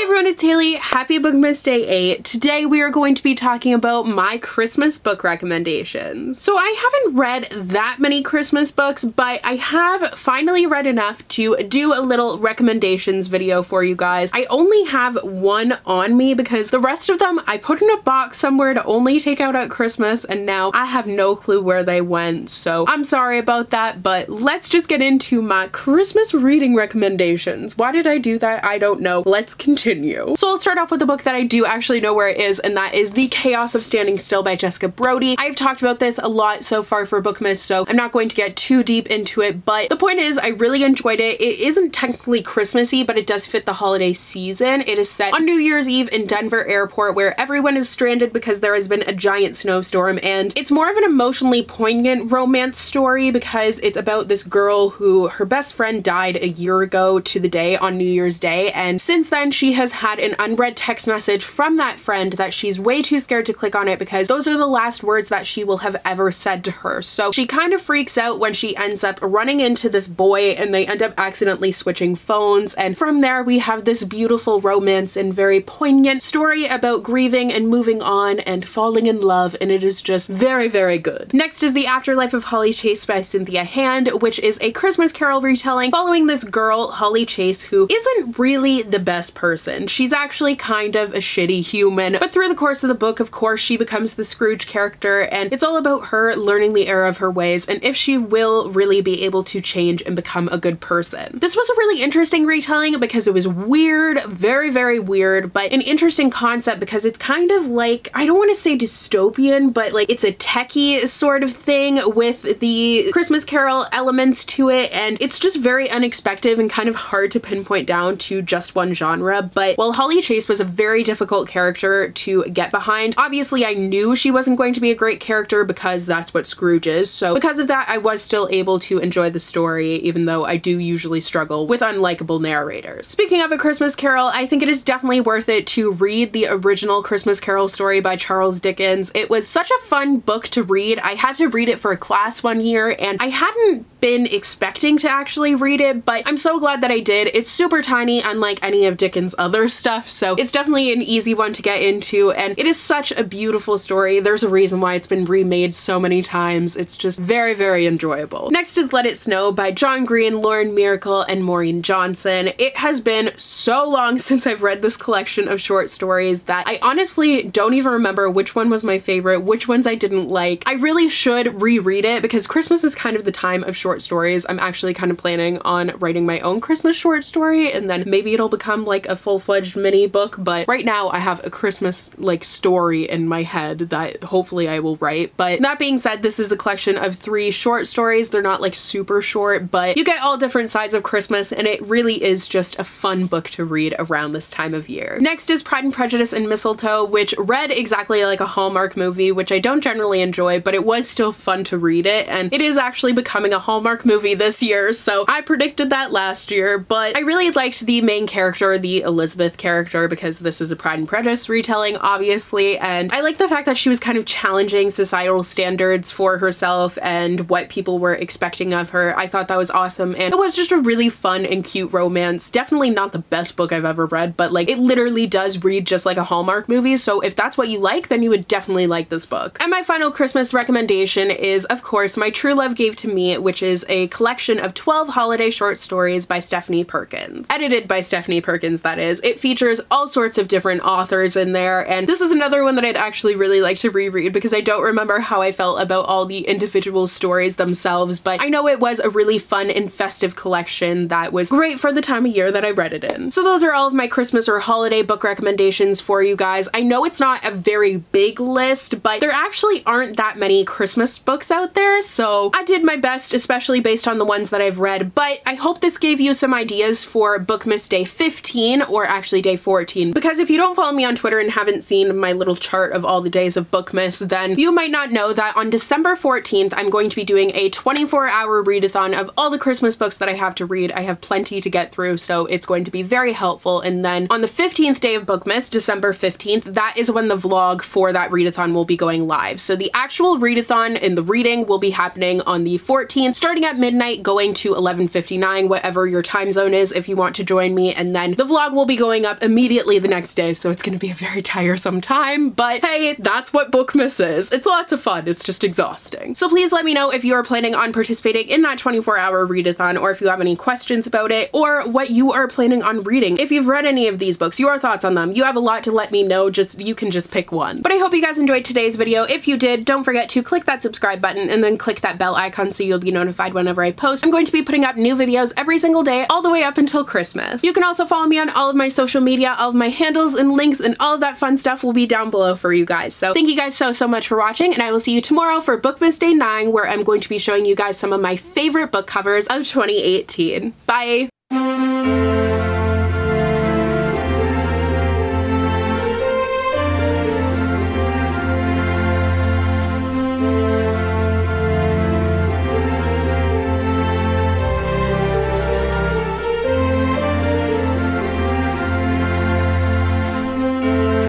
Hey everyone, it's Hailey. Happy Bookmas Day 8. Today we are going to be talking about my Christmas book recommendations. So I haven't read that many Christmas books, but I have finally read enough to do a little recommendations video for you guys. I only have one on me because the rest of them I put in a box somewhere to only take out at Christmas, and now I have no clue where they went, so I'm sorry about that, but let's just get into my Christmas reading recommendations. Why did I do that? I don't know. Let's continue. So I'll start off with the book that I do actually know where it is, and that is The Chaos of Standing Still by Jessica Brody. I've talked about this a lot so far for Bookmas, so I'm not going to get too deep into it, but the point is I really enjoyed it. It isn't technically Christmassy, but it does fit the holiday season. It is set on New Year's Eve in Denver Airport, where everyone is stranded because there has been a giant snowstorm, and it's more of an emotionally poignant romance story because it's about this girl who her best friend died a year ago to the day on New Year's Day, and since then she has had an unread text message from that friend that she's way too scared to click on it because those are the last words that she will have ever said to her. So she kind of freaks out when she ends up running into this boy and they end up accidentally switching phones, and from there we have this beautiful romance and very poignant story about grieving and moving on and falling in love, and it is just very, very good. Next is The Afterlife of Holly Chase by Cynthia Hand, which is a Christmas Carol retelling following this girl, Holly Chase, who isn't really the best person. She's actually kind of a shitty human, but through the course of the book, of course, she becomes the Scrooge character, and it's all about her learning the error of her ways and if she will really be able to change and become a good person. This was a really interesting retelling because it was weird, very, very weird, but an interesting concept because it's kind of like, I don't want to say dystopian, but like it's a techie sort of thing with the Christmas Carol elements to it, and it's just very unexpected and kind of hard to pinpoint down to just one genre. But while Holly Chase was a very difficult character to get behind, obviously I knew she wasn't going to be a great character because that's what Scrooge is, so because of that I was still able to enjoy the story, even though I do usually struggle with unlikable narrators. Speaking of A Christmas Carol, I think it is definitely worth it to read the original Christmas Carol story by Charles Dickens. It was such a fun book to read. I had to read it for a class one year, and I hadn't been expecting to actually read it, but I'm so glad that I did. It's super tiny, unlike any of Dickens' other stuff, so it's definitely an easy one to get into, and it is such a beautiful story. There's a reason why it's been remade so many times. It's just very, very enjoyable. Next is Let It Snow by John Green, Lauren Miracle, and Maureen Johnson. It has been so long since I've read this collection of short stories that I honestly don't even remember which one was my favorite, which ones I didn't like. I really should reread it because Christmas is kind of the time of short stories. I'm actually kind of planning on writing my own Christmas short story, and then maybe it'll become like a full-fledged mini book, but right now I have a Christmas like story in my head that hopefully I will write. But that being said, this is a collection of 3 short stories. They're not like super short, but you get all different sides of Christmas, and it really is just a fun book to read around this time of year. Next is Pride and Prejudice and Mistletoe, which read exactly like a Hallmark movie, which I don't generally enjoy, but it was still fun to read it, and it is actually becoming a Hallmark movie this year, so I predicted that last year. But I really liked the main character, the Elizabeth character, because this is a Pride and Prejudice retelling, obviously, and I like the fact that she was kind of challenging societal standards for herself and what people were expecting of her. I thought that was awesome, and it was just a really fun and cute romance. Definitely not the best book I've ever read, but like it literally does read just like a Hallmark movie, so if that's what you like, then you would definitely like this book. And my final Christmas recommendation is, of course, My True Love Gave to Me, which is a collection of 12 holiday short stories by Stephanie Perkins. Edited by Stephanie Perkins, that is. It features all sorts of different authors in there, and this is another one that I'd actually really like to reread because I don't remember how I felt about all the individual stories themselves, but I know it was a really fun and festive collection that was great for the time of year that I read it in. So those are all of my Christmas or holiday book recommendations for you guys. I know it's not a very big list, but there actually aren't that many Christmas books out there, so I did my best, especially based on the ones that I've read, but I hope this gave you some ideas for Bookmas Day 15, or actually Day 14, because if you don't follow me on Twitter and haven't seen my little chart of all the days of Bookmas, then you might not know that on December 14th, I'm going to be doing a 24-hour readathon of all the Christmas books that I have to read. I have plenty to get through, so it's going to be very helpful. And then on the 15th day of Bookmas, December 15th, that is when the vlog for that readathon will be going live. So the actual readathon and the reading will be happening on the 14th, starting at midnight, going to 11:59, whatever your time zone is if you want to join me, and then the vlog will be going up immediately the next day, so it's gonna be a very tiresome time, but hey, that's what Bookmas is. It's lots of fun, it's just exhausting. So please let me know if you are planning on participating in that 24-hour readathon, or if you have any questions about it, or what you are planning on reading. If you've read any of these books, your thoughts on them. You have a lot to let me know, you can just pick one. But I hope you guys enjoyed today's video. If you did, don't forget to click that subscribe button and then click that bell icon so you'll be notified whenever I post. I'm going to be putting up new videos every single day, all the way up until Christmas. You can also follow me on all of my social media. All of my handles and links and all of that fun stuff will be down below for you guys. So thank you guys so much for watching, and I will see you tomorrow for Bookmas Day 9, where I'm going to be showing you guys some of my favorite book covers of 2018. Bye!